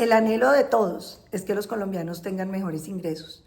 El anhelo de todos es que los colombianos tengan mejores ingresos.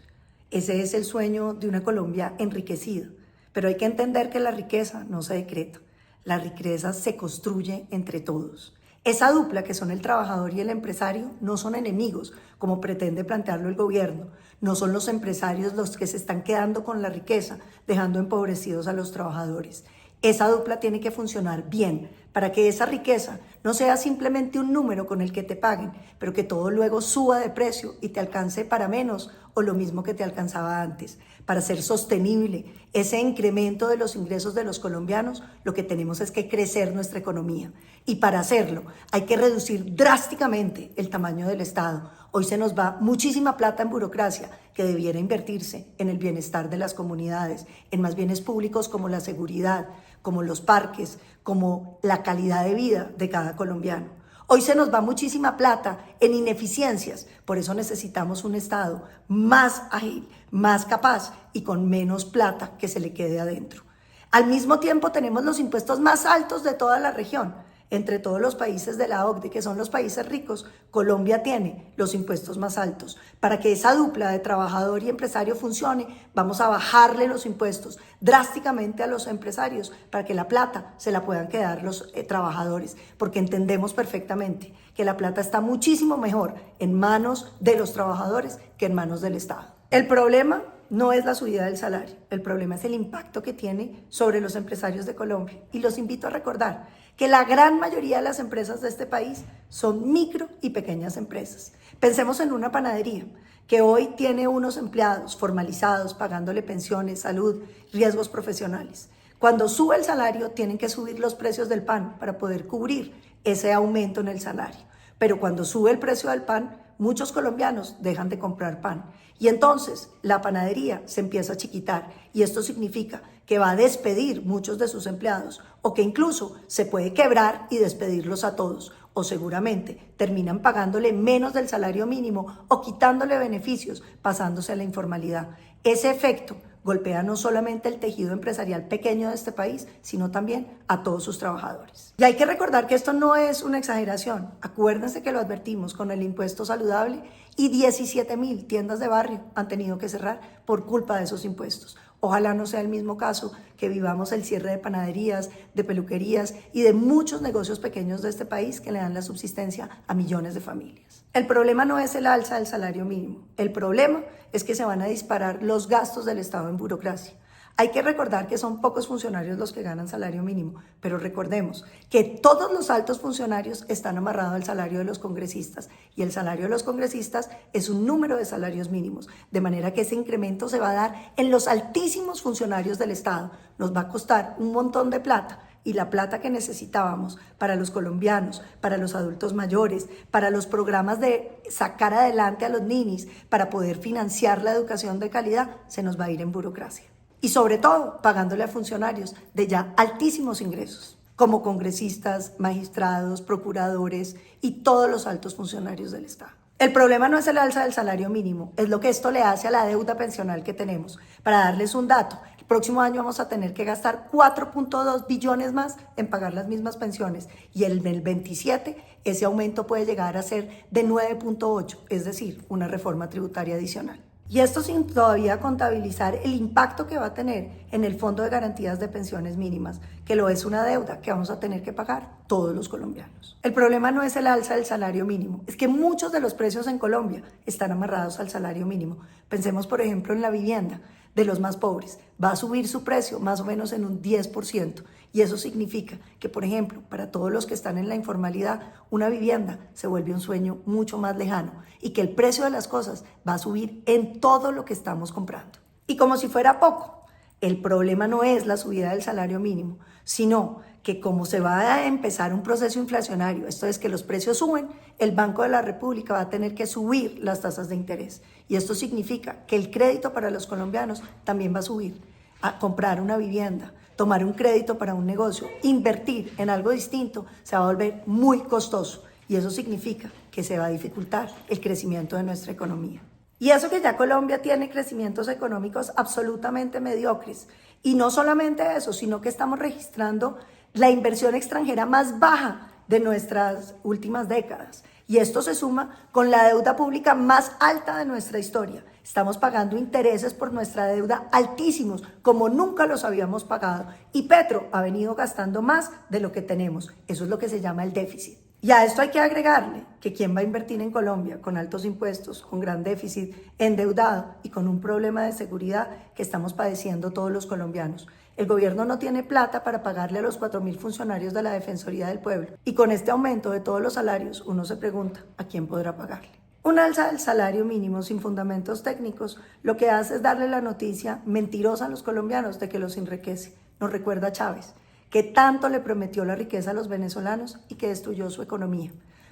Ese es el sueño de una Colombia enriquecida. Pero hay que entender que la riqueza no se decreta. La riqueza se construye entre todos. Esa dupla que son el trabajador y el empresario no son enemigos, como pretende plantearlo el gobierno. No son los empresarios los que se están quedando con la riqueza, dejando empobrecidos a los trabajadores. Esa dupla tiene que funcionar bien para que esa riqueza no sea simplemente un número con el que te paguen, pero que todo luego suba de precio y te alcance para menos o lo mismo que te alcanzaba antes. Para ser sostenible ese incremento de los ingresos de los colombianos, lo que tenemos es que crecer nuestra economía. Y para hacerlo hay que reducir drásticamente el tamaño del Estado. Hoy se nos va muchísima plata en burocracia que debiera invertirse en el bienestar de las comunidades, en más bienes públicos como la seguridad, como los parques, como la calidad de vida de cada colombiano. Hoy se nos va muchísima plata en ineficiencias, por eso necesitamos un Estado más ágil, más capaz y con menos plata que se le quede adentro. Al mismo tiempo tenemos los impuestos más altos de toda la región. Entre todos los países de la OCDE, que son los países ricos, Colombia tiene los impuestos más altos. Para que esa dupla de trabajador y empresario funcione, vamos a bajarle los impuestos drásticamente a los empresarios para que la plata se la puedan quedar los trabajadores, porque entendemos perfectamente que la plata está muchísimo mejor en manos de los trabajadores que en manos del Estado. El problema no es la subida del salario, el problema es el impacto que tiene sobre los empresarios de Colombia. Y los invito a recordar que la gran mayoría de las empresas de este país son micro y pequeñas empresas. Pensemos en una panadería que hoy tiene unos empleados formalizados, pagándole pensiones, salud, riesgos profesionales. Cuando sube el salario, tienen que subir los precios del pan para poder cubrir ese aumento en el salario. Pero cuando sube el precio del pan, muchos colombianos dejan de comprar pan. Y entonces la panadería se empieza a chiquitar y esto significa que va a despedir muchos de sus empleados o que incluso se puede quebrar y despedirlos a todos o seguramente terminan pagándole menos del salario mínimo o quitándole beneficios, pasándose a la informalidad. Ese efecto golpea no solamente el tejido empresarial pequeño de este país, sino también a todos sus trabajadores. Y hay que recordar que esto no es una exageración. Acuérdense que lo advertimos con el impuesto saludable y 17,000 tiendas de barrio han tenido que cerrar por culpa de esos impuestos. Ojalá no sea el mismo caso, que vivamos el cierre de panaderías, de peluquerías y de muchos negocios pequeños de este país que le dan la subsistencia a millones de familias. El problema no es el alza del salario mínimo. El problema es que se van a disparar los gastos del Estado en burocracia. Hay que recordar que son pocos funcionarios los que ganan salario mínimo, pero recordemos que todos los altos funcionarios están amarrados al salario de los congresistas y el salario de los congresistas es un número de salarios mínimos, de manera que ese incremento se va a dar en los altísimos funcionarios del Estado. Nos va a costar un montón de plata y la plata que necesitábamos para los colombianos, para los adultos mayores, para los programas de sacar adelante a los ninis, para poder financiar la educación de calidad, se nos va a ir en burocracia. Y sobre todo, pagándole a funcionarios de ya altísimos ingresos, como congresistas, magistrados, procuradores y todos los altos funcionarios del Estado. El problema no es el alza del salario mínimo, es lo que esto le hace a la deuda pensional que tenemos. Para darles un dato, el próximo año vamos a tener que gastar 4.2 billones más en pagar las mismas pensiones y en el 27 ese aumento puede llegar a ser de 9.8, es decir, una reforma tributaria adicional. Y esto sin todavía contabilizar el impacto que va a tener en el Fondo de Garantías de Pensiones Mínimas, que lo es una deuda que vamos a tener que pagar todos los colombianos. El problema no es el alza del salario mínimo, es que muchos de los precios en Colombia están amarrados al salario mínimo. Pensemos, por ejemplo, en la vivienda de los más pobres. Va a subir su precio más o menos en un 10%. Y eso significa que, por ejemplo, para todos los que están en la informalidad, una vivienda se vuelve un sueño mucho más lejano y que el precio de las cosas va a subir en todo lo que estamos comprando. Y como si fuera poco, el problema no es la subida del salario mínimo, sino que como se va a empezar un proceso inflacionario, esto es que los precios suben, el Banco de la República va a tener que subir las tasas de interés. Y esto significa que el crédito para los colombianos también va a subir. A comprar una vivienda, tomar un crédito para un negocio, invertir en algo distinto, se va a volver muy costoso. Y eso significa que se va a dificultar el crecimiento de nuestra economía. Y eso que ya Colombia tiene crecimientos económicos absolutamente mediocres. Y no solamente eso, sino que estamos registrando la inversión extranjera más baja de nuestras últimas décadas. Y esto se suma con la deuda pública más alta de nuestra historia. Estamos pagando intereses por nuestra deuda altísimos, como nunca los habíamos pagado. Y Petro ha venido gastando más de lo que tenemos. Eso es lo que se llama el déficit. Y a esto hay que agregarle que quién va a invertir en Colombia con altos impuestos, con gran déficit, endeudado y con un problema de seguridad que estamos padeciendo todos los colombianos. El gobierno no tiene plata para pagarle a los 4.000 funcionarios de la Defensoría del Pueblo. Y con este aumento de todos los salarios, uno se pregunta, ¿a quién podrá pagarle? Un alza del salario mínimo sin fundamentos técnicos lo que hace es darle la noticia mentirosa a los colombianos de que los enriquece. Nos recuerda a Chávez, que tanto le prometió la riqueza a los venezolanos y que destruyó su economía.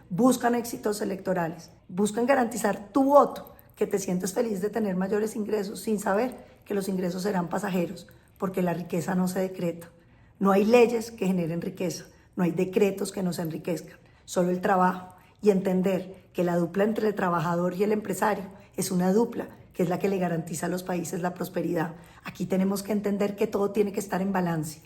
Buscan éxitos electorales, buscan garantizar tu voto, que te sientes feliz de tener mayores ingresos sin saber que los ingresos serán pasajeros, porque la riqueza no se decreta. No hay leyes que generen riqueza, no hay decretos que nos enriquezcan, solo el trabajo y entender que la dupla entre el trabajador y el empresario es una dupla que es la que le garantiza a los países la prosperidad. Aquí tenemos que entender que todo tiene que estar en balance.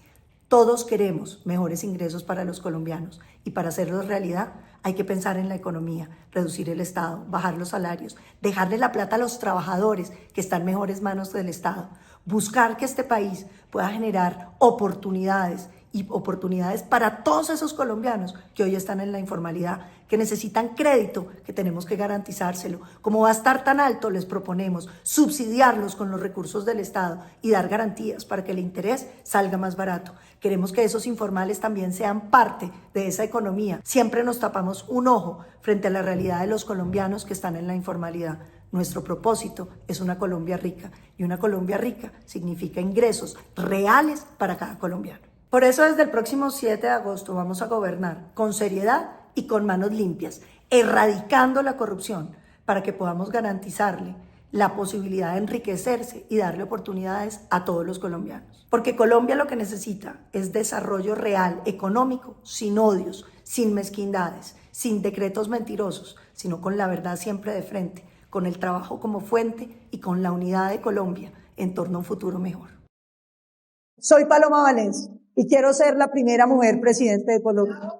Todos queremos mejores ingresos para los colombianos y para hacerlos realidad hay que pensar en la economía, reducir el Estado, bajar los salarios, dejarle la plata a los trabajadores que están en mejores manos del Estado, buscar que este país pueda generar oportunidades y oportunidades para todos esos colombianos que hoy están en la informalidad, que necesitan crédito, que tenemos que garantizárselo. Como va a estar tan alto, les proponemos subsidiarlos con los recursos del Estado y dar garantías para que el interés salga más barato. Queremos que esos informales también sean parte de esa economía. Siempre nos tapamos un ojo frente a la realidad de los colombianos que están en la informalidad. Nuestro propósito es una Colombia rica y una Colombia rica significa ingresos reales para cada colombiano. Por eso desde el próximo 7 de agosto vamos a gobernar con seriedad y con manos limpias, erradicando la corrupción para que podamos garantizarle la posibilidad de enriquecerse y darle oportunidades a todos los colombianos. Porque Colombia lo que necesita es desarrollo real, económico, sin odios, sin mezquindades, sin decretos mentirosos, sino con la verdad siempre de frente, con el trabajo como fuente y con la unidad de Colombia en torno a un futuro mejor. Soy Paloma Valencia y quiero ser la primera mujer presidente de Colombia.